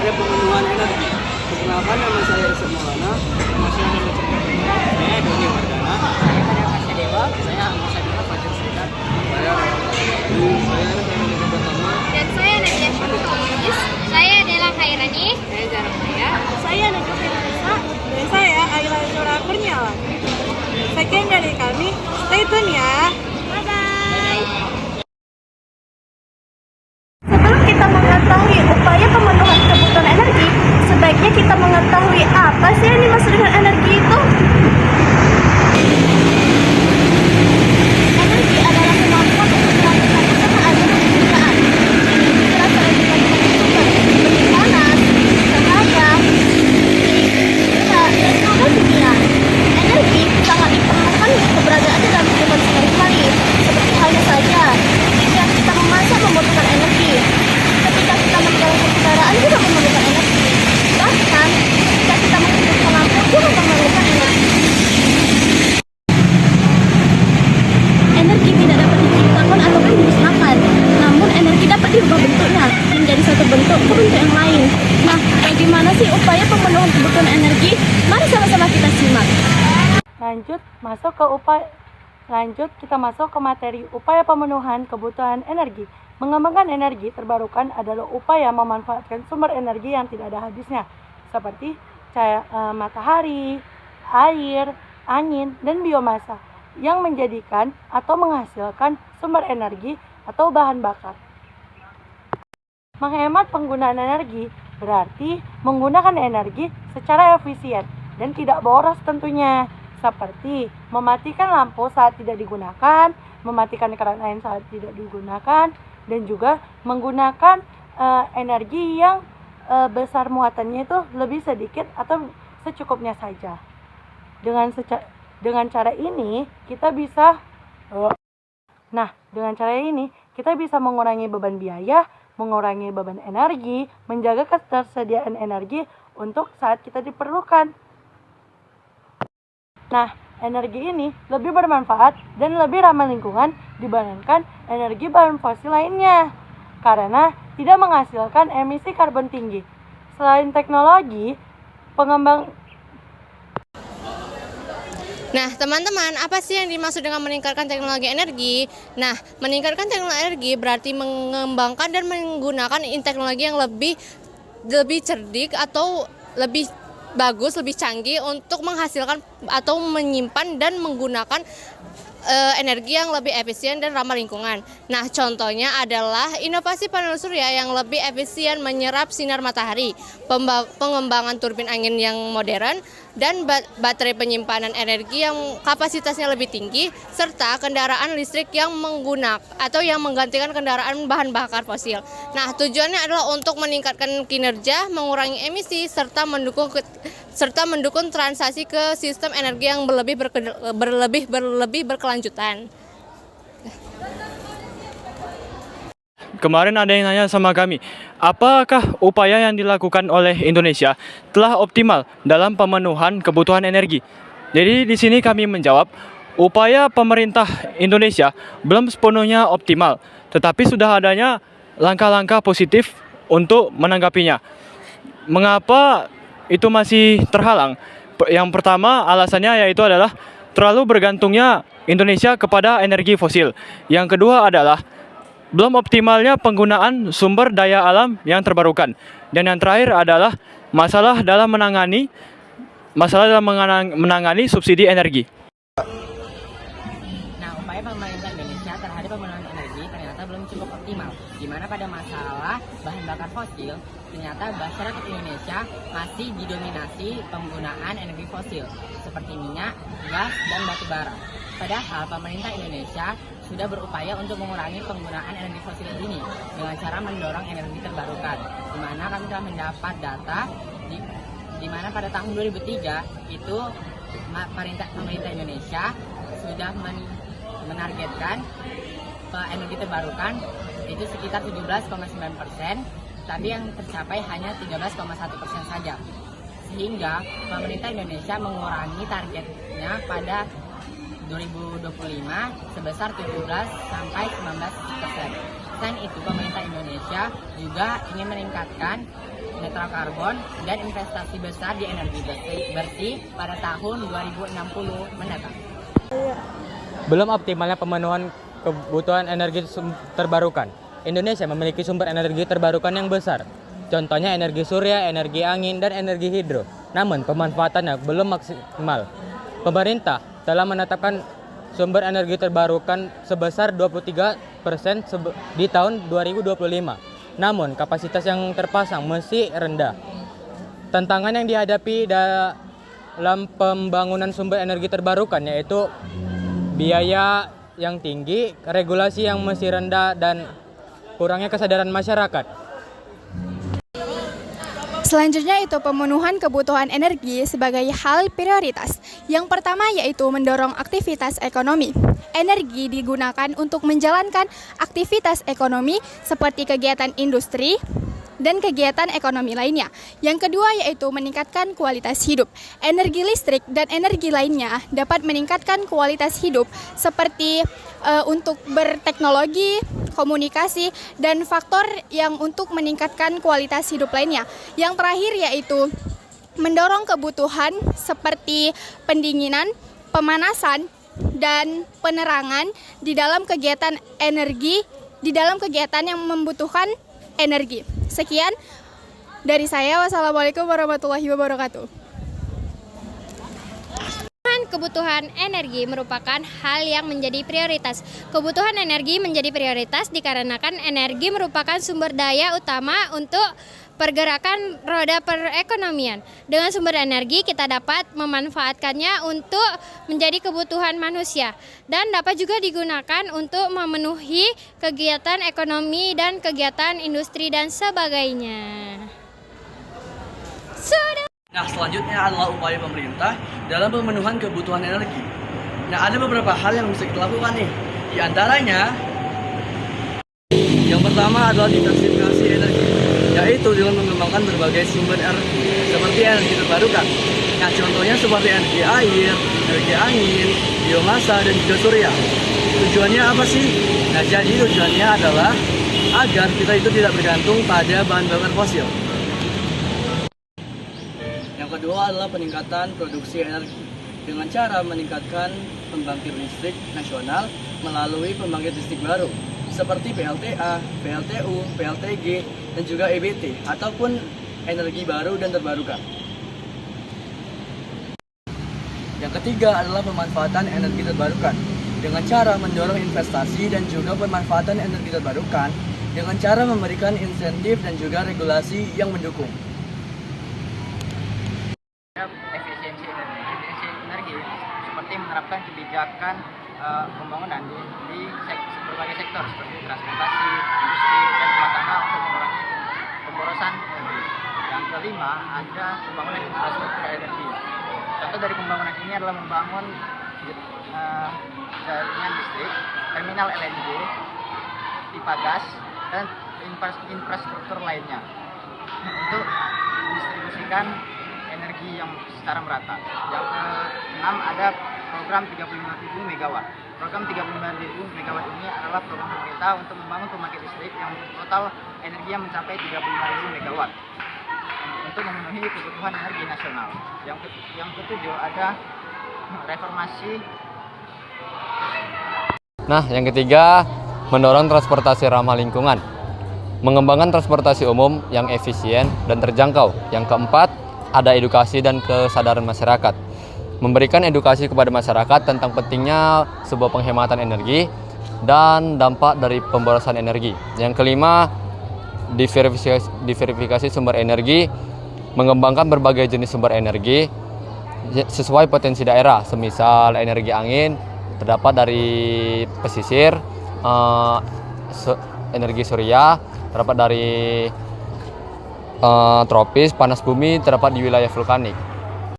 upaya pemenuhan energi. Perkenalkan, nama saya Isa Maulana. Nama saya Doni Wardana. Saya Kadar Pasca Dewa. Saya anggota Dewa Fajar Serikat. Saya Rekan Pertama. Dan saya Nadia Syamsulis. Saya Dela Khairani. Saya Zara Maya. Saya Najwa Firmansyah. Dan saya Ayla Nura Kurniawan. Sekian dari kami. Stay tune ya. Bye-bye. Sebelum kita mengetahui upaya pemenuhan kebutuhan energi, sebaiknya kita mengetahui apa sih yang dimaksud dengan energi itu. Energi adalah kemampuan untuk melakukan usaha atau pekerjaan. Energi berasal dari berbagai sumber seperti panas, cahaya, udara, dan juga kimia. Energi sangat diperlukan untuk keberadaan dalam kehidupan sehari-hari, seperti halnya saja ketika kita memasak membutuhkan energi, ketika kita menjalankan kendaraan juga memerlukan energi, bahkan ketika kita menghidupkan lampu juga memerlukan energi. Energi tidak dapat diciptakan ataupun dimusnahkan, namun energi dapat diubah bentuknya menjadi satu bentuk ke bentuk yang lain. Nah, bagaimana sih upaya pemenuhan kebutuhan energi? Mari sama-sama kita simak. Lanjut, kita masuk ke materi upaya pemenuhan kebutuhan energi. Mengembangkan energi terbarukan adalah upaya memanfaatkan sumber energi yang tidak ada habisnya, seperti matahari, air, angin, dan biomasa, yang menjadikan atau menghasilkan sumber energi atau bahan bakar. Menghemat penggunaan energi berarti menggunakan energi secara efisien dan tidak boros tentunya, seperti mematikan lampu saat tidak digunakan, mematikan keran air saat tidak digunakan, dan juga menggunakan energi yang besar muatannya itu lebih sedikit atau secukupnya saja. Dengan cara ini kita bisa mengurangi beban biaya, mengurangi beban energi, menjaga ketersediaan energi untuk saat kita diperlukan. Nah, energi ini lebih bermanfaat dan lebih ramah lingkungan dibandingkan energi bahan fosil lainnya, karena tidak menghasilkan emisi karbon tinggi. Selain teknologi, Nah, teman-teman, apa sih yang dimaksud dengan meningkatkan teknologi energi? Nah, meningkatkan teknologi energi berarti mengembangkan dan menggunakan teknologi yang lebih cerdik atau lebih bagus, lebih canggih untuk menghasilkan atau menyimpan dan menggunakan energi yang lebih efisien dan ramah lingkungan. Nah, contohnya adalah inovasi panel surya yang lebih efisien menyerap sinar matahari, pengembangan turbin angin yang modern, dan baterai penyimpanan energi yang kapasitasnya lebih tinggi, serta kendaraan listrik yang menggantikan kendaraan bahan bakar fosil. Nah, tujuannya adalah untuk meningkatkan kinerja, mengurangi emisi, serta mendukung transaksi ke sistem energi yang berlebih berkelanjutan. Kemarin ada yang nanya sama kami, apakah upaya yang dilakukan oleh Indonesia telah optimal dalam pemenuhan kebutuhan energi? Jadi di sini kami menjawab, upaya pemerintah Indonesia belum sepenuhnya optimal, tetapi sudah adanya langkah-langkah positif untuk menanggapinya. Mengapa itu masih terhalang? Yang pertama alasannya yaitu adalah terlalu bergantungnya Indonesia kepada energi fosil. Yang kedua adalah belum optimalnya penggunaan sumber daya alam yang terbarukan. Dan yang terakhir adalah masalah dalam menangani subsidi energi. Nah, upaya pemerintah Indonesia terhadap pemenuhan energi ternyata belum cukup optimal, di mana pada masalah bahan bakar fosil, ternyata masyarakat Indonesia masih didominasi penggunaan energi fosil, seperti minyak, gas, dan batu bara. Padahal pemerintah Indonesia sudah berupaya untuk mengurangi penggunaan energi fosil ini dengan cara mendorong energi terbarukan, di mana kami telah mendapat data di mana pada tahun 2003 itu pemerintah Indonesia sudah menargetkan energi terbarukan itu sekitar 17,9%, tapi yang tercapai hanya 13,1% saja. Sehingga pemerintah Indonesia mengurangi targetnya pada 2025 sebesar 17 sampai 19%. Selain itu, pemerintah Indonesia juga ingin meningkatkan netral karbon dan investasi besar di energi bersih pada tahun 2060 mendatang. Belum optimalnya pemenuhan kebutuhan energi terbarukan. Indonesia memiliki sumber energi terbarukan yang besar. Contohnya energi surya, energi angin, dan energi hidro. Namun pemanfaatannya belum maksimal. Pemerintah telah menetapkan sumber energi terbarukan sebesar 23% di tahun 2025. Namun kapasitas yang terpasang masih rendah. Tantangan yang dihadapi dalam pembangunan sumber energi terbarukan yaitu biaya yang tinggi, regulasi yang masih rendah, dan kurangnya kesadaran masyarakat. Selanjutnya itu pemenuhan kebutuhan energi sebagai hal prioritas. Yang pertama yaitu mendorong aktivitas ekonomi. Energi digunakan untuk menjalankan aktivitas ekonomi seperti kegiatan industri dan kegiatan ekonomi lainnya. Yang kedua yaitu meningkatkan kualitas hidup. Energi listrik dan energi lainnya dapat meningkatkan kualitas hidup seperti untuk berteknologi, komunikasi, dan faktor yang untuk meningkatkan kualitas hidup lainnya. Yang terakhir yaitu mendorong kebutuhan seperti pendinginan, pemanasan, dan penerangan di dalam kegiatan energi, di dalam kegiatan yang membutuhkan energi. Sekian dari saya. Wassalamualaikum warahmatullahi wabarakatuh. Kebutuhan energi merupakan hal yang menjadi prioritas. Kebutuhan energi menjadi prioritas dikarenakan energi merupakan sumber daya utama untuk pergerakan roda perekonomian. Dengan sumber energi kita dapat memanfaatkannya untuk menjadi kebutuhan manusia dan dapat juga digunakan untuk memenuhi kegiatan ekonomi dan kegiatan industri dan sebagainya. Nah, selanjutnya adalah upaya pemerintah dalam pemenuhan kebutuhan energi. Nah, ada beberapa hal yang bisa kita lakukan nih. Di antaranya, yang pertama adalah diversifikasi energi, yaitu dengan mengembangkan berbagai sumber energi seperti energi terbarukan. Nah, contohnya seperti energi air, energi angin, biomasa, dan juga surya. Tujuannya apa sih? Nah, jadi tujuannya adalah agar kita itu tidak bergantung pada bahan bakar fosil. Yang kedua adalah peningkatan produksi energi dengan cara meningkatkan pembangkit listrik nasional melalui pembangkit listrik baru seperti PLTA, PLTU, PLTG, dan juga EBT ataupun energi baru dan terbarukan. Yang ketiga adalah pemanfaatan energi terbarukan dengan cara mendorong investasi dan juga pemanfaatan energi terbarukan dengan cara memberikan insentif dan juga regulasi yang mendukung. Efisiensi energi seperti menerapkan kebijakan pembangunan di berbagai sektor seperti transportasi, industri, dan rumah tangga untuk mengurangi pemborosan energi. Yang kelima ada pembangunan infrastruktur energi. Contoh dari pembangunan ini adalah membangun jaringan listrik, terminal LNG, pipa gas, dan infrastruktur lainnya untuk mendistribusikan energi yang secara merata. Yang keenam ada program 35.000 MW. Program 35.000 MW ini adalah program pemerintah untuk membangun pembangkit listrik yang total energinya mencapai 35.000 MW untuk memenuhi kebutuhan energi nasional. Yang ketujuh ada reformasi. Nah, yang ketiga, mendorong transportasi ramah lingkungan. Mengembangkan transportasi umum yang efisien dan terjangkau. Yang keempat, ada edukasi dan kesadaran masyarakat. Memberikan edukasi kepada masyarakat tentang pentingnya sebuah penghematan energi dan dampak dari pemborosan energi. Yang kelima, diverifikasi sumber energi, mengembangkan berbagai jenis sumber energi sesuai potensi daerah, semisal energi angin terdapat dari pesisir, energi surya terdapat dari tropis, panas bumi terdapat di wilayah vulkanik.